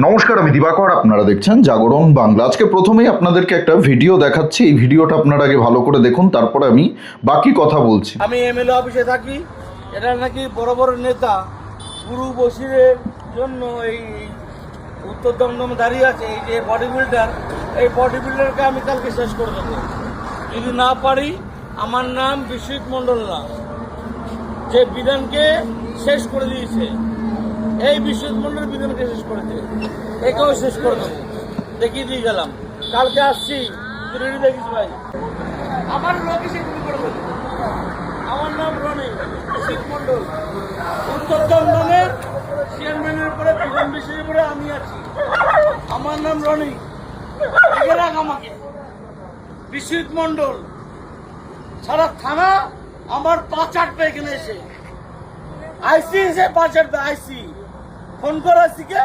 নমস্কার, আমি দিবাকর। আপনারা দেখছেন জাগরণ বাংলা। আজকে প্রথমেই আপনাদেরকে একটা ভিডিও দেখাচ্ছি। এই ভিডিওটা আপনারা আগে ভালো করে দেখুন, তারপরে আমি বাকি কথা বলছি। আমি এমএলএ অফিসে থাকি। এটা নাকি বড় বড় নেতা গুরু বসিরের জন্য এই উত্তর দমদমে দাঁড়িয়ে আছে। এই যে বডি বিল্ডার, এই বডি বিল্ডারকে আমি কালকে শেষ করে দেবো। যদি না পারি, আমার নাম বিশ্বজিৎ মণ্ডল না, যে বিধানকে শেষ করে দিয়েছে, এই বিশ্বজিৎ মণ্ডল বিধানকে শেষ করেছে, একেও শেষ করে দেবো। দেখিয়ে দিয়ে গেলাম, কালকে আসছি। রেডি দেখিস ভাই, আমার লোক এসে গুলি করে দেবে। আমার নাম রনি বিশ্বজিৎ মণ্ডল, উত্তর দমদমের চেয়ারম্যানের পরে বিধান বিষয়ের পরে আমি আছি। আমার নাম রনি, দেখে রাখ আমাকে। বিশ্বজিৎ মণ্ডল সারা থানা আমার 5-8 এখানে এসে আইসি এসে 5-8 আইসি ফোন করে আইসিকে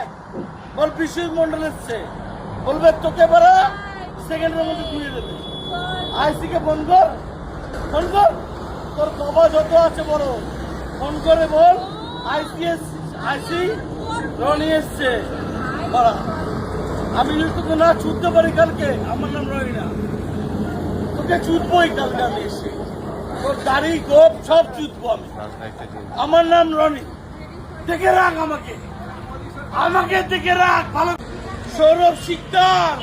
বল বিশ্বজিৎ মণ্ডল এসছে, বলবে তোকে বলা সেকেন্ডের মধ্যে ঘুরিয়ে দেবে। আইসিকে ফোন কর, ফোন কর, তোর বাবা যত আছে বড়, ফোন করে বল আইসি রনি এসছে বলা। আমি যদি তোকে না ছুটতে পারি কালকে, আমার নাম রনি না, তোকে ছুটবই কালকে আমি এসে। তোর দাড়ি গোপ সব ছুটবো আমি। আমার নাম রনি, দেখে রাখ আমাকে, আমাকে দেখে রাখ ভালো। সৌরভ শিকদার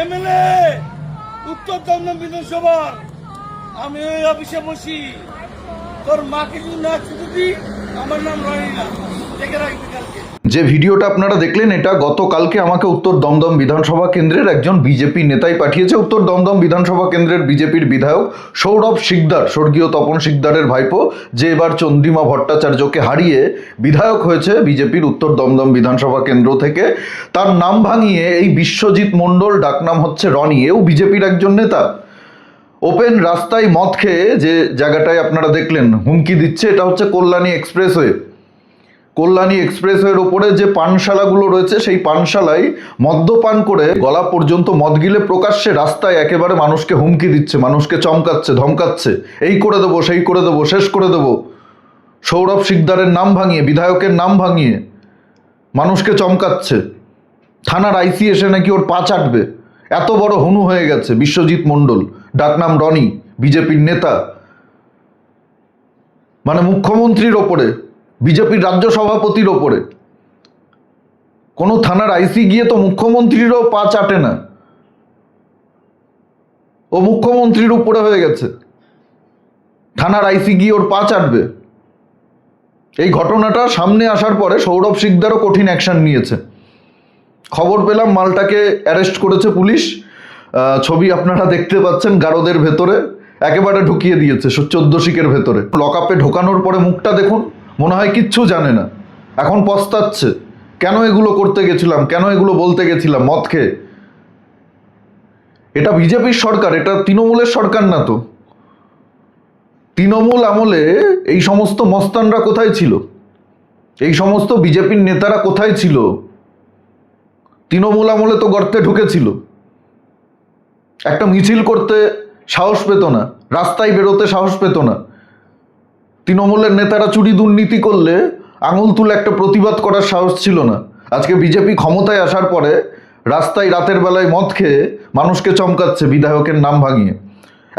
এমএলএ উত্তর দমদম বিধানসভার, আমি ওই অফিসে বসি। তোর মাকে যদি না ছুটি দিই, আমার নাম রনি না, দেখে রাখবি কালকে। যে ভিডিওটা আপনারা দেখলেন, এটা গতকালকে আমাকে উত্তর দমদম বিধানসভা কেন্দ্রের একজন বিজেপি নেতাই পাঠিয়েছে। উত্তর দমদম বিধানসভা কেন্দ্রের বিজেপির বিধায়ক সৌরভ শিকদার, স্বর্গীয় তপন শিকদারের ভাইপো, যে এবার চন্দ্রিমা ভট্টাচার্যকে হারিয়ে বিধায়ক হয়েছে বিজেপির উত্তর দমদম বিধানসভা কেন্দ্র থেকে। তার নাম ভাঙিয়ে এই বিশ্বজিৎ মণ্ডল, ডাকনাম হচ্ছে রনি, এও বিজেপির একজন নেতা। ওপেন রাস্তায় মদ খেয়ে যে জায়গাটায় আপনারা দেখলেন হুমকি দিচ্ছে, এটা হচ্ছে কল্যাণী এক্সপ্রেসওয়ে। কল্যাণী এক্সপ্রেসওয়ের ওপরে যে পানশালাগুলো রয়েছে, সেই পানশালায় মদ্যপান করে গলা পর্যন্ত মদ গিলে প্রকাশ্যে রাস্তায় একেবারে মানুষকে হুমকি দিচ্ছে, মানুষকে চমকাচ্ছে, ধমকাচ্ছে, এই করে দেবো, সেই করে দেবো, শেষ করে দেবো। সৌরভ শিকদারের নাম ভাঙিয়ে, বিধায়কের নাম ভাঙিয়ে মানুষকে চমকাচ্ছে। থানার আইসি এসে নাকি ওর পা চাটবে, এত বড় হনু হয়ে গেছে বিশ্বজিৎ মণ্ডল, ডাকনাম রনি, বিজেপির নেতা। মানে মুখ্যমন্ত্রীর ওপরে, বিজেপির রাজ্য সভাপতির ওপরে কোনো থানার আইসি গিয়ে তো মুখ্যমন্ত্রীরও পা চাটে না, ও মুখ্যমন্ত্রীর উপরে হয়ে গেছে, থানার আইসি গিয়ে ওর পা চাটবে। এই ঘটনাটা সামনে আসার পরে সৌরভ শিকদারও কঠিন অ্যাকশন নিয়েছে। খবর পেলাম মালটাকে অ্যারেস্ট করেছে পুলিশ। ছবি আপনারা দেখতে পাচ্ছেন, গারদের ভেতরে একেবারে ঢুকিয়ে দিয়েছে 14 শিকের ভেতরে। লকআপে ঢোকানোর পরে মুখটা দেখুন, মনে হয় কিচ্ছু জানে না, এখন পস্তাচ্ছে, কেন এগুলো করতে গেছিলাম, কেন এগুলো বলতে গেছিলাম মদ খেয়ে। এটা বিজেপির সরকার, এটা তৃণমূলের সরকার না তো। তৃণমূল আমলে এই সমস্ত মস্তানরা কোথায় ছিল, এই সমস্ত বিজেপির নেতারা কোথায় ছিল? তৃণমূল আমলে তো গর্তে ঢুকেছিল, একটা মিছিল করতে সাহস পেত না, রাস্তায় বেরোতে সাহস পেত না। তৃণমূলের নেতারা চুরি দুর্নীতি করলে আঙুল তুলে একটা প্রতিবাদ করার সাহস ছিল না। আজকে বিজেপি ক্ষমতায় আসার পরে রাস্তায় রাতের বেলায় মদ খেয়ে মানুষকে চমকাচ্ছে বিধায়কের নাম ভাঙিয়ে।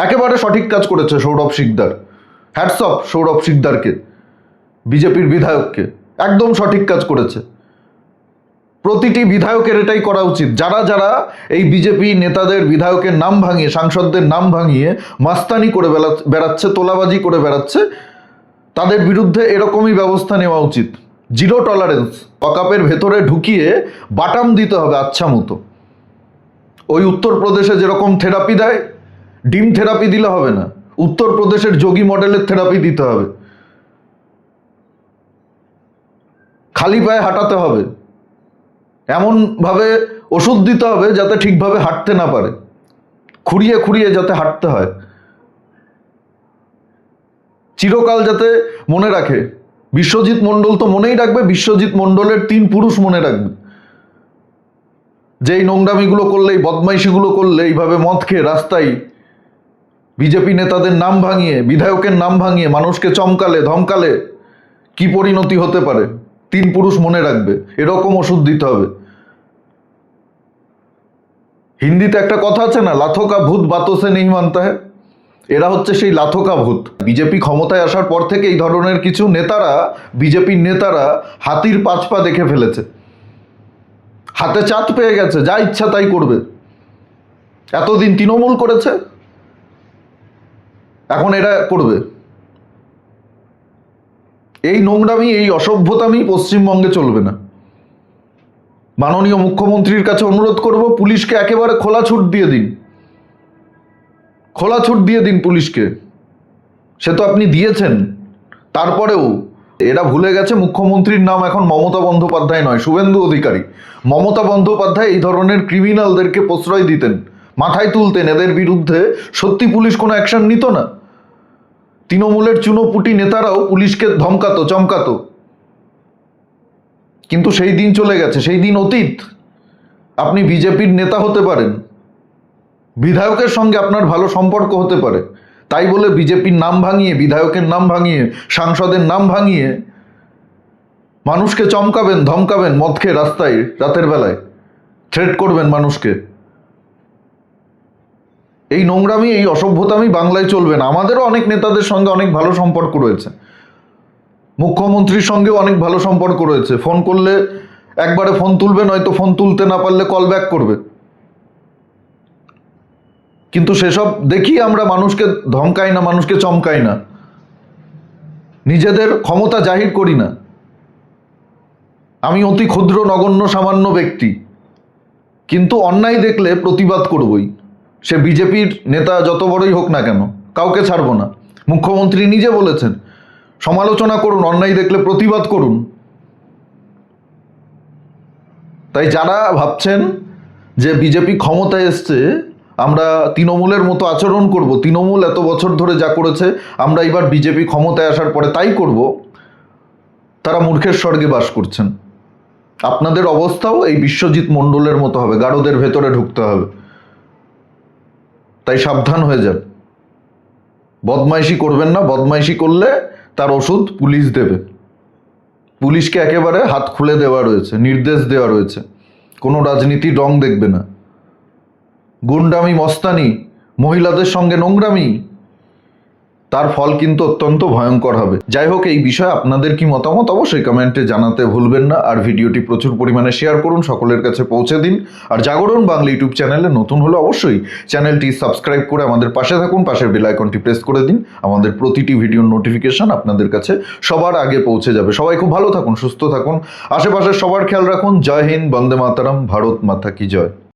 একেবারে সঠিক কাজ করেছে সৌরভ শিকদার, হ্যাটস অফ সৌরভ শিকদারকে, বিজেপির বিধায়ককে, একদম সঠিক কাজ করেছে। প্রতিটি বিধায়কের এটাই করা উচিত। যারা যারা এই বিজেপি নেতাদের, বিধায়কের নাম ভাঙিয়ে, সাংসদদের নাম ভাঙিয়ে মাস্তানি করে বেড়াচ্ছে, তোলাবাজি করে বেড়াচ্ছে, তাদের বিরুদ্ধে এরকমই ব্যবস্থা নেওয়া উচিত। Zero tolerance. লকআপের ভেতরে ঢুকিয়ে বাটাম দিতে হবে আচ্ছা মতো। ওই উত্তরপ্রদেশে যেরকম থেরাপি দেয়, ডিম থেরাপি দিলে হবে না, উত্তরপ্রদেশের যোগী মডেলের থেরাপি দিতে হবে। খালি পায়ে হাঁটাতে হবে, এমনভাবে ওষুধ দিতে হবে যাতে ঠিকভাবে হাঁটতে না পারে, খুঁড়িয়ে খুঁড়িয়ে যাতে হাঁটতে হয়, চিরকাল যাতে মনে রাখে। বিশ্বজিৎ মণ্ডল তো মনেই রাখবে, বিশ্বজিৎ মণ্ডলের 3 পুরুষ মনে রাখবে, যে এই নোংরামিগুলো করলে, এই বদমাইশিগুলো করলে, এইভাবে মদ খেয়ে রাস্তায় বিজেপি নেতাদের নাম ভাঙিয়ে, বিধায়কের নাম ভাঙিয়ে মানুষকে চমকালে, ধমকালে কি পরিণতি হতে পারে 3 পুরুষ মনে রাখবে। এরকম ওষুধ দিতে হবে। হিন্দিতে একটা কথা আছে না, লাথোকা ভূত বাতো সে নেই মানতা হ্যায়। এরা হচ্ছে সেই লাথোকা ভূত। বিজেপি ক্ষমতায় আসার পর থেকে এই ধরনের কিছু নেতারা, বিজেপির নেতারা হাতির পাঁচ পা দেখে ফেলেছে, হাতে চাঁদ পেয়ে গেছে, যা ইচ্ছা তাই করবে। এতদিন তৃণমূল করেছে, এখন এরা করবে। এই নোংরামি, এই অসভ্যতামি পশ্চিমবঙ্গে চলবে না। মাননীয় মুখ্যমন্ত্রীর কাছে অনুরোধ করব, পুলিশকে একেবারে খোলা ছুট দিয়ে দিন, খোলা ছুট দিয়ে দিন পুলিশকে। সে তো আপনি দিয়েছেন, তারপরেও এরা ভুলে গেছে মুখ্যমন্ত্রীর নাম এখন মমতা বন্দ্যোপাধ্যায় নয়, শুভেন্দু অধিকারী। মমতা বন্দ্যোপাধ্যায় এই ধরনের ক্রিমিনালদেরকে প্রশ্রয় দিতেন, মাথায় তুলতেন, এদের বিরুদ্ধে সত্যি পুলিশ কোনো অ্যাকশন নিত না। তৃণমূলের চুনোপুটি নেতারাও পুলিশকে ধমকাতো, চমকাতো। কিন্তু সেই দিন চলে গেছে, সেই দিন অতীত। আপনি বিজেপির নেতা হতে পারেন, বিধায়কের সঙ্গে আপনার ভালো সম্পর্ক হতে পারে, তাই বলে বিজেপির নাম ভাঙিয়ে, বিধায়কের নাম ভাঙিয়ে, সাংসদের নাম ভাঙিয়ে মানুষকে চমকাবেন, ধমকাবেন, মদ খেয়ে রাস্তায় রাতের বেলায় থ্রেট করবেন মানুষকে। এই নোংরামি, এই অসভ্যতামি বাংলায় চলবে না। আমাদেরও অনেক নেতাদের সঙ্গে অনেক ভালো সম্পর্ক রয়েছে, মুখ্যমন্ত্রীর সঙ্গেও অনেক ভালো সম্পর্ক রয়েছে। ফোন করলে একবারে ফোন তুলবে, নয়তো ফোন তুলতে না পারলে কল ব্যাক করবে। কিন্তু সেসব দেখি আমরা মানুষকে ধমকাই না, মানুষকে চমকাই না, নিজেদের ক্ষমতা জাহির করি না। আমি অতি ক্ষুদ্র নগণ্য সামান্য ব্যক্তি, কিন্তু অন্যায় দেখলে প্রতিবাদ করবই। সে বিজেপির নেতা যত বড়ই হোক না কেন, কাউকে ছাড়বো না। মুখ্যমন্ত্রী নিজে বলেছেন, সমালোচনা করুন, অন্যায় দেখলে প্রতিবাদ করুন। তাই যারা ভাবছেন যে বিজেপি ক্ষমতায় এসছে, আমরা তৃণমূলের মতো আচরণ করব, তৃণমূল এত বছর ধরে যা করেছে আমরা এবার বিজেপি ক্ষমতায় আসার পরে তাই করব, তারা মূর্খের স্বর্গে বাস করছেন। আপনাদের অবস্থাও এই বিশ্বজিৎ মণ্ডলের মতো হবে, গারদের ভেতরে ঢুকতে হবে। তাই সাবধান হয়ে যান, বদমাইশি করবেন না। বদমাইশি করলে তার ওষুধ পুলিশ দেবে। পুলিশকে একেবারে হাত খুলে দেওয়া রয়েছে, নির্দেশ দেওয়া রয়েছে, কোনো রাজনীতির রং দেখবে না। গুন্ডামি, মস্তানি, মহিলাদের সঙ্গে নোংরামি, তার ফল কিন্তু অত্যন্ত ভয়ঙ্কর হবে। যাই হোক, এই বিষয়ে আপনাদের কি মতামত অবশ্যই কমেন্টে জানাতে ভুলবেন না। আর ভিডিওটি প্রচুর পরিমাণে শেয়ার করুন, সকলের কাছে পৌঁছে দিন। আর জাগরণ বাংলা ইউটিউব চ্যানেলে নতুন হলে অবশ্যই চ্যানেলটি সাবস্ক্রাইব করে আমাদের পাশে থাকুন, পাশের বেল আইকনটি প্রেস করে দিন। আমাদের প্রতিটি ভিডিওর নোটিফিকেশন আপনাদের কাছে সবার আগে পৌঁছে যাবে। সবাই খুব ভালো থাকুন, সুস্থ থাকুন, আশেপাশের সবার খেয়াল রাখুন। জয় হিন্দ, বন্দে মাতারাম, ভারত মাতা কি জয়।